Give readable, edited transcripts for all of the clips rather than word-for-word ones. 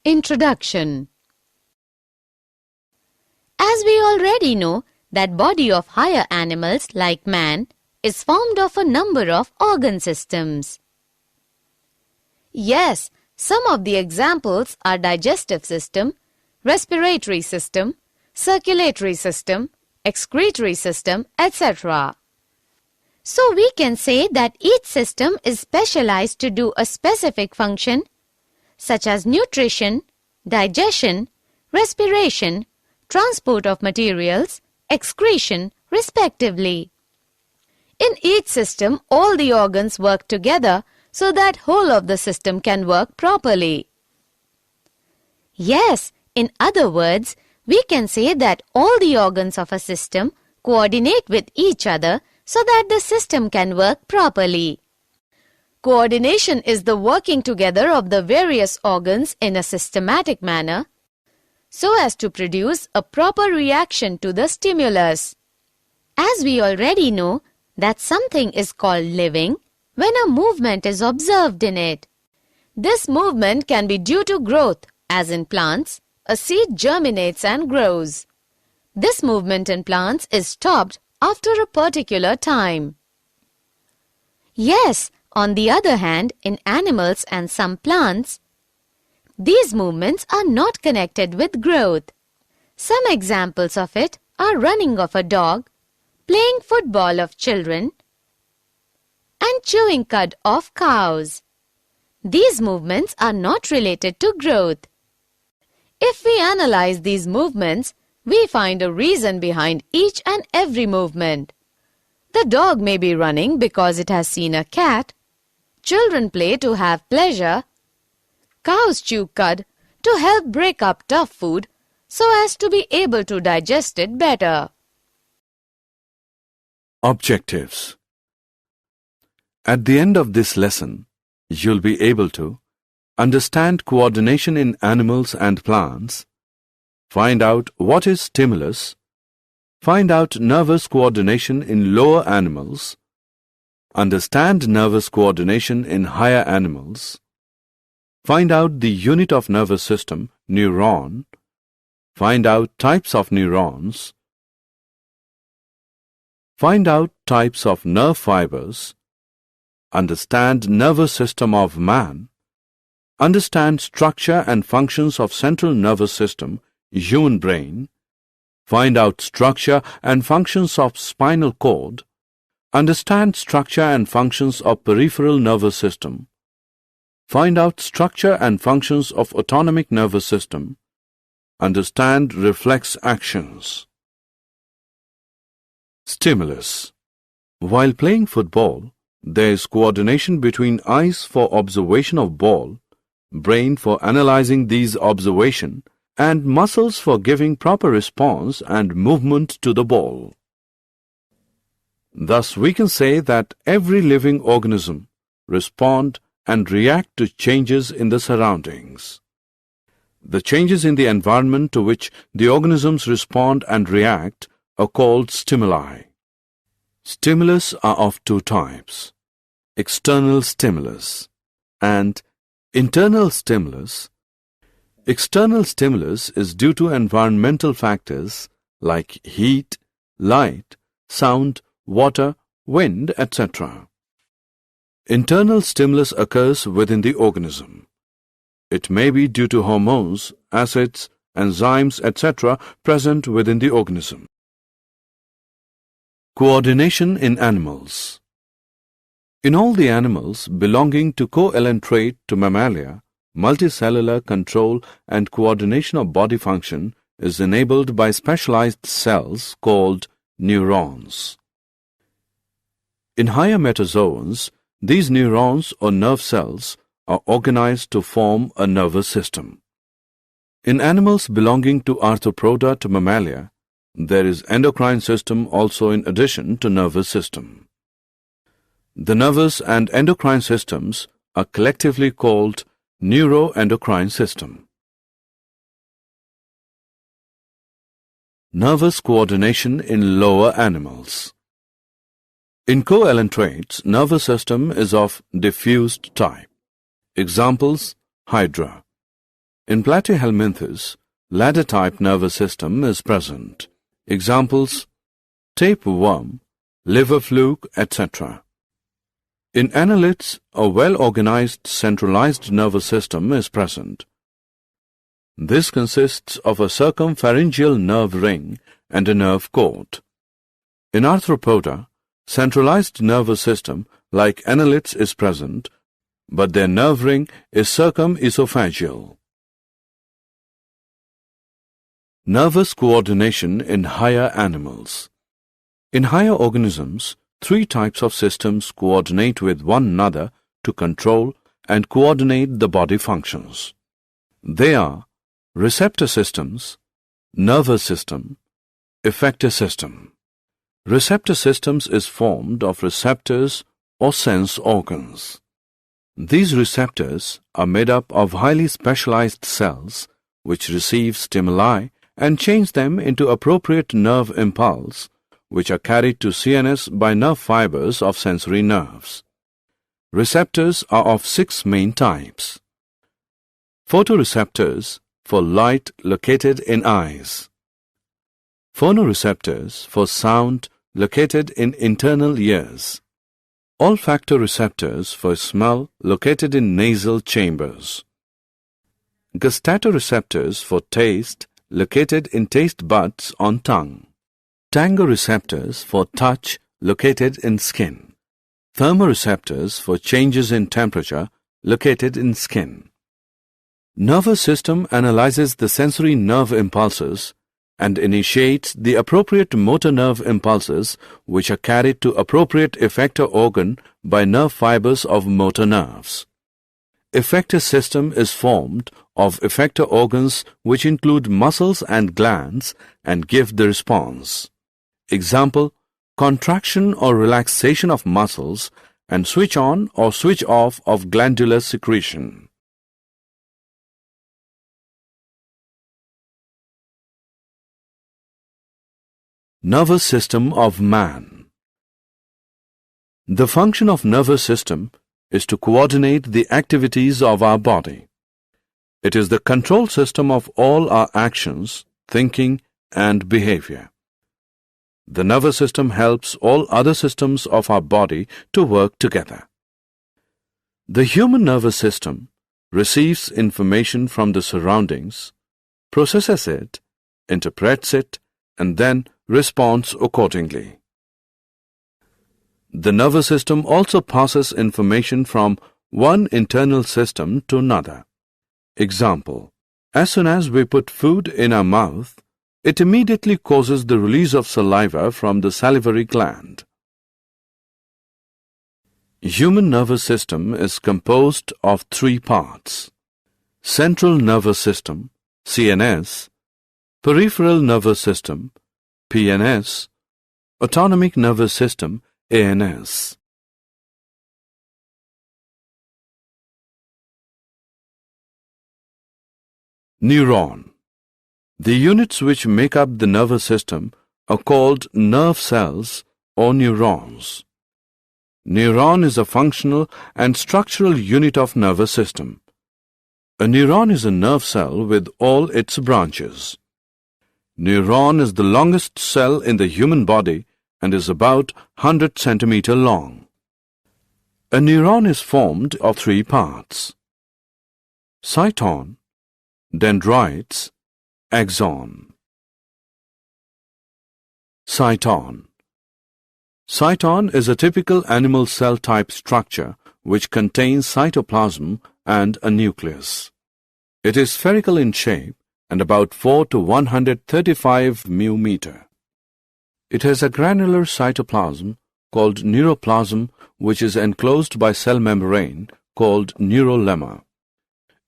Introduction. As we already know that body of higher animals like man is formed of a number of organ systems. Yes, some of the examples are digestive system, respiratory system, circulatory system, excretory system, etc. So we can say that each system is specialized to do a specific function such as nutrition, digestion, respiration, transport of materials, excretion, respectively. In each system, all the organs work together so that whole of the system can work properly. Yes, in other words, we can say that all the organs of a system coordinate with each other so that the system can work properly. Coordination is the working together of the various organs in a systematic manner so as to produce a proper reaction to the stimulus. As we already know that something is called living when a movement is observed in it. This movement can be due to growth, as in plants, a seed germinates and grows. This movement in plants is stopped after a particular time. Yes, on the other hand, in animals and some plants, these movements are not connected with growth. Some examples of it are running of a dog, playing football of children, and chewing cud of cows. These movements are not related to growth. If we analyze these movements, we find a reason behind each and every movement. The dog may be running because it has seen a cat. Children play to have pleasure. Cows chew cud to help break up tough food so as to be able to digest it better. Objectives. At the end of this lesson, you'll be able to understand coordination in animals and plants, find out what is stimulus, find out nervous coordination in lower animals, understand nervous coordination in higher animals, find out the unit of nervous system, neuron, find out types of neurons, find out types of nerve fibers, understand nervous system of man, understand structure and functions of central nervous system, human brain, find out structure and functions of spinal cord, understand structure and functions of peripheral nervous system, find out structure and functions of autonomic nervous system, understand reflex actions. Stimulus. While playing football, there is coordination between eyes for observation of ball, brain for analyzing these observation, and muscles for giving proper response and movement to the ball. Thus, we can say that every living organism respond and react to changes in the surroundings. The changes in the environment to which the organisms respond and react are called stimuli. Stimulus are of two types: external stimulus and internal stimulus. External stimulus is due to environmental factors like heat, light, sound, water, wind, etc. Internal stimulus occurs within the organism. It may be due to hormones, acids, enzymes, etc. present within the organism. Coordination in animals. In all the animals belonging to coelenterate to mammalia, multicellular control and coordination of body function is enabled by specialized cells called neurons. In higher metazoans, these neurons or nerve cells are organized to form a nervous system. In animals belonging to arthropoda to mammalia, there is endocrine system also in addition to nervous system. The nervous and endocrine systems are collectively called neuroendocrine system. Nervous coordination in lower animals. In coelentrates, nervous system is of diffused type. Examples: hydra. In platyhelminthes, ladder-type nervous system is present. Examples: tapeworm, liver fluke, etc. In annelids, a well-organized centralized nervous system is present. This consists of a circumpharyngeal nerve ring and a nerve cord. In arthropoda, centralized nervous system like annelids is present, but their nerve ring is circumesophageal. Nervous coordination in higher animals. In higher organisms, three types of systems coordinate with one another to control and coordinate the body functions. They are receptor systems, nervous system, effector system. Receptor systems is formed of receptors or sense organs. These receptors are made up of highly specialized cells which receive stimuli and change them into appropriate nerve impulse, which are carried to CNS by nerve fibers of sensory nerves. Receptors are of 6 main types. Photoreceptors for light located in eyes. Phonoreceptors for sound located in internal ears. Olfactoreceptors for smell located in nasal chambers. Gustatoreceptors for taste located in taste buds on tongue. Tangoreceptors for touch located in skin. Thermoreceptors for changes in temperature located in skin. Nervous system analyzes the sensory nerve impulses and initiates the appropriate motor nerve impulses which are carried to appropriate effector organ by nerve fibers of motor nerves. Effector system is formed of effector organs which include muscles and glands and give the response. Example: contraction or relaxation of muscles and switch on or switch off of glandular secretion. Nervous system of man. The function of nervous system is to coordinate the activities of our body. It is the control system of all our actions, thinking, and behavior. The nervous system helps all other systems of our body to work together. The human nervous system receives information from the surroundings, processes it, interprets it, and then responds accordingly. The nervous system also passes information from one internal system to another. Example: as soon as we put food in our mouth, it immediately causes the release of saliva from the salivary gland. Human nervous system is composed of 3 parts: central nervous system, CNS, peripheral nervous system, PNS, autonomic nervous system, ANS. Neuron. The units which make up the nervous system are called nerve cells or neurons. Neuron is a functional and structural unit of nervous system. A neuron is a nerve cell with all its branches. Neuron is the longest cell in the human body and is about 100 centimeters long. A neuron is formed of 3 parts: cyton, dendrites, axon. Cyton. Cyton is a typical animal cell type structure which contains cytoplasm and a nucleus. It is spherical in shape and about 4 to 135 μm. It has a granular cytoplasm called neuroplasm which is enclosed by cell membrane called neurolemma.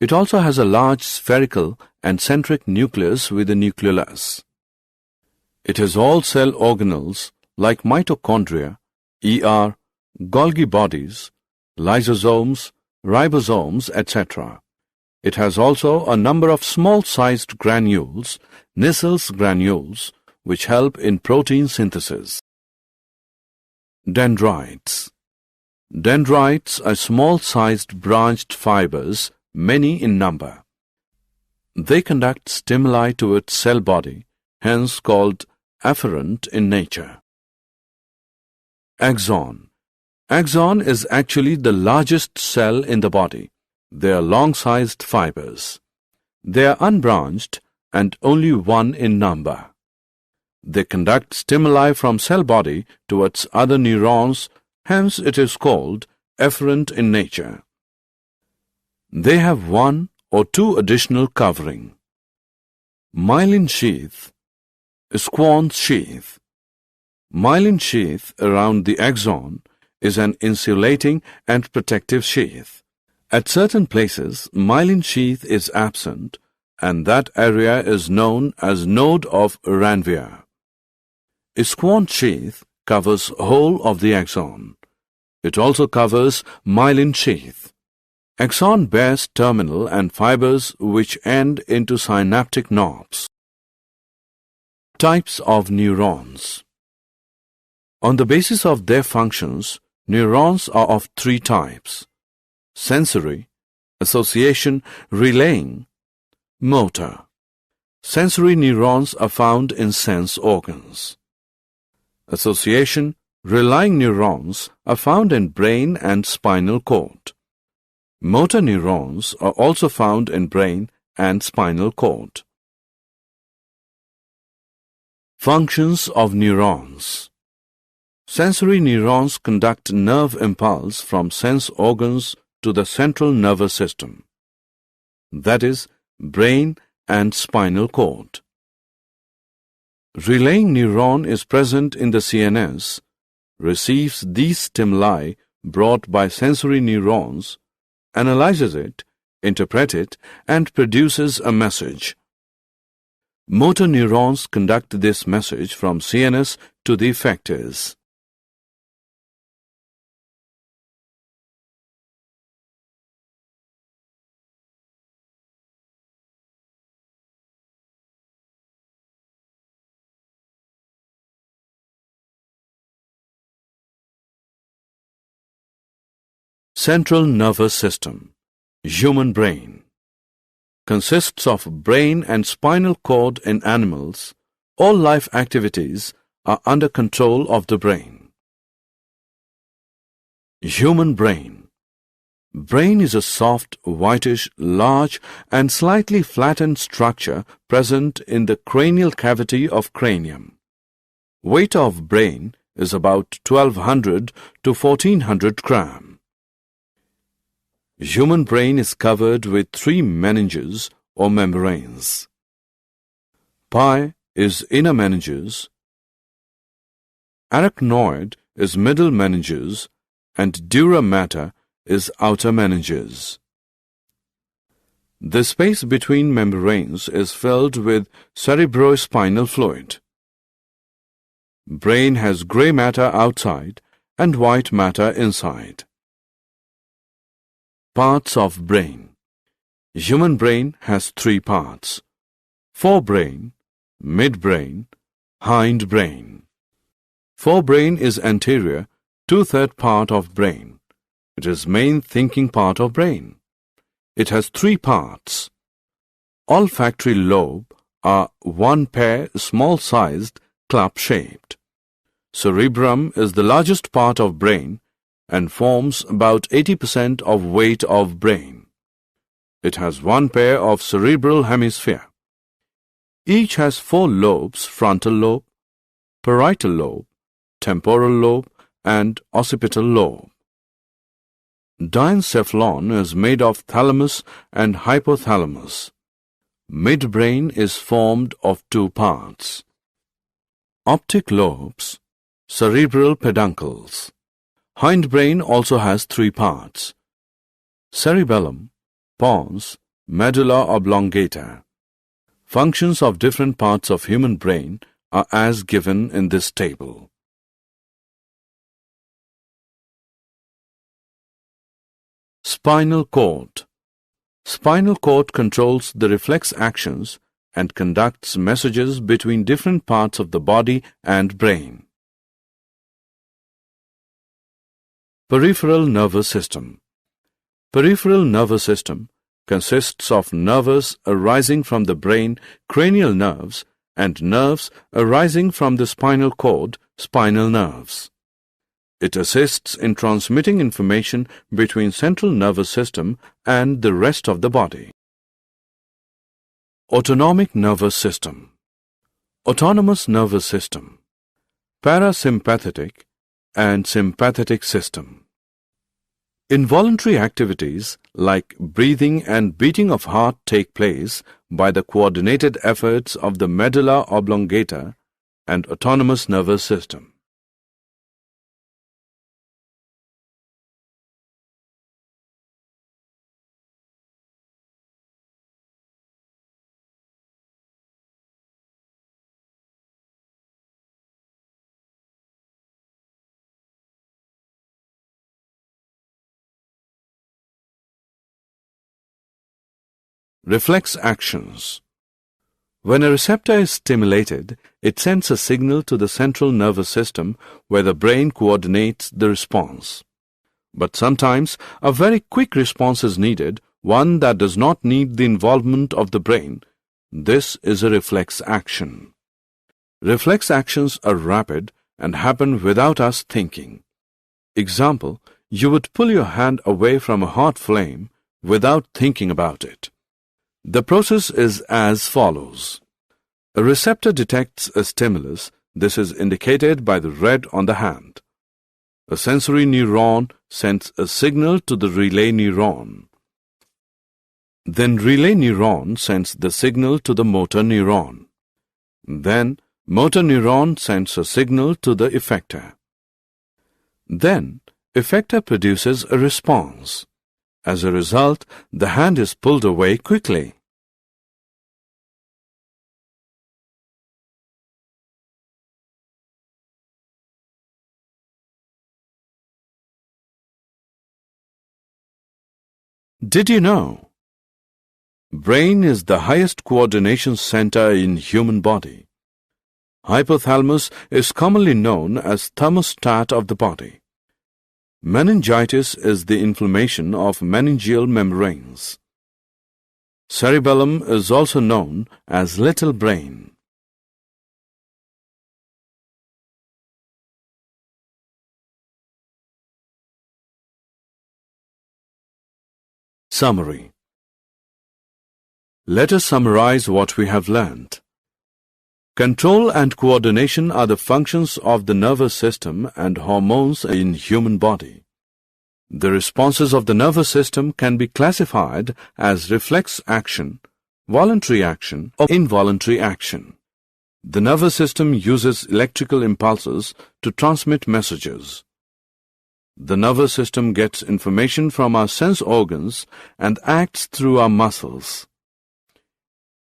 It also has a large spherical and centric nucleus with a nucleolus. It has all cell organelles like mitochondria, ER, Golgi bodies, lysosomes, ribosomes, etc. It has also a number of small-sized granules, Nissel's granules, which help in protein synthesis. Dendrites. Dendrites are small-sized branched fibers, many in number. They conduct stimuli to its cell body, hence called afferent in nature. Axon. Axon is actually the largest cell in the body. They are long-sized fibers. They are unbranched and only one in number. They conduct stimuli from cell body towards other neurons, hence it is called efferent in nature. They have one or two additional covering. Myelin sheath, Schwann's sheath. Myelin sheath around the axon is an insulating and protective sheath. At certain places, myelin sheath is absent, and that area is known as node of Ranvier. Schwann's sheath covers whole of the axon. It also covers myelin sheath. Axon bears terminal and fibers which end into synaptic knobs. Types of neurons. On the basis of their functions, neurons are of three types: sensory, association, relaying, motor. Sensory neurons are found in sense organs. Association, relying neurons are found in brain and spinal cord. Motor neurons are also found in brain and spinal cord. Functions of neurons. Sensory neurons conduct nerve impulse from sense organs to the central nervous system, that is, brain and spinal cord. Relaying neuron is present in the CNS, receives these stimuli brought by sensory neurons, analyzes it, interprets it, and produces a message. Motor neurons conduct this message from CNS to the effectors. Central nervous system, human brain, consists of brain and spinal cord in animals. All life activities are under control of the brain. Human brain. Brain is a soft, whitish, large and slightly flattened structure present in the cranial cavity of cranium. Weight of brain is about 1200 to 1400 grams. Human brain is covered with three meninges or membranes. Pie is inner meninges, arachnoid is middle meninges, and dura mater is outer meninges. The space between membranes is filled with cerebrospinal fluid. Brain has gray matter outside and white matter inside. Parts of brain. Human brain has three parts: forebrain, midbrain, hindbrain. Forebrain is anterior, two-third part of brain. It is main thinking part of brain. It has three parts. Olfactory lobe are one pair, small-sized, club-shaped. Cerebrum is the largest part of brain and forms about 80% of weight of brain. It has one pair of cerebral hemisphere. Each has four lobes: frontal lobe, parietal lobe, temporal lobe, and occipital lobe. Diencephalon is made of thalamus and hypothalamus. Midbrain is formed of two parts. Optic lobes, cerebral peduncles. Hindbrain also has three parts: cerebellum, pons, medulla oblongata. Functions of different parts of human brain are as given in this table. Spinal cord. Spinal cord controls the reflex actions and conducts messages between different parts of the body and brain. Peripheral nervous system. Peripheral nervous system consists of nerves arising from the brain, cranial nerves, and nerves arising from the spinal cord, spinal nerves. It assists in transmitting information between central nervous system and the rest of the body. Autonomic nervous system, autonomous nervous system, parasympathetic and sympathetic system. Involuntary activities like breathing and beating of heart take place by the coordinated efforts of the medulla oblongata and autonomous nervous system. Reflex actions. When a receptor is stimulated, it sends a signal to the central nervous system where the brain coordinates the response. But sometimes a very quick response is needed, one that does not need the involvement of the brain. This is a reflex action. Reflex actions are rapid and happen without us thinking. Example, you would pull your hand away from a hot flame without thinking about it. The process is as follows. A receptor detects a stimulus. This is indicated by the red on the hand. A sensory neuron sends a signal to the relay neuron. Then relay neuron sends the signal to the motor neuron. Then motor neuron sends a signal to the effector. Then effector produces a response. As a result, the hand is pulled away quickly. Did you know? Brain is the highest coordination center in human body. Hypothalamus is commonly known as thermostat of the body. Meningitis is the inflammation of meningeal membranes. Cerebellum is also known as little brain. Summary. Let us summarize what we have learned. Control and coordination are the functions of the nervous system and hormones in human body. The responses of the nervous system can be classified as reflex action, voluntary action, or involuntary action. The nervous system uses electrical impulses to transmit messages. The nervous system gets information from our sense organs and acts through our muscles.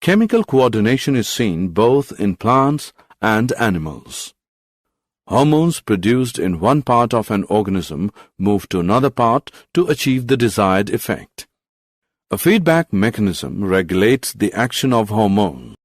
Chemical coordination is seen both in plants and animals. Hormones produced in one part of an organism move to another part to achieve the desired effect. A feedback mechanism regulates the action of hormones.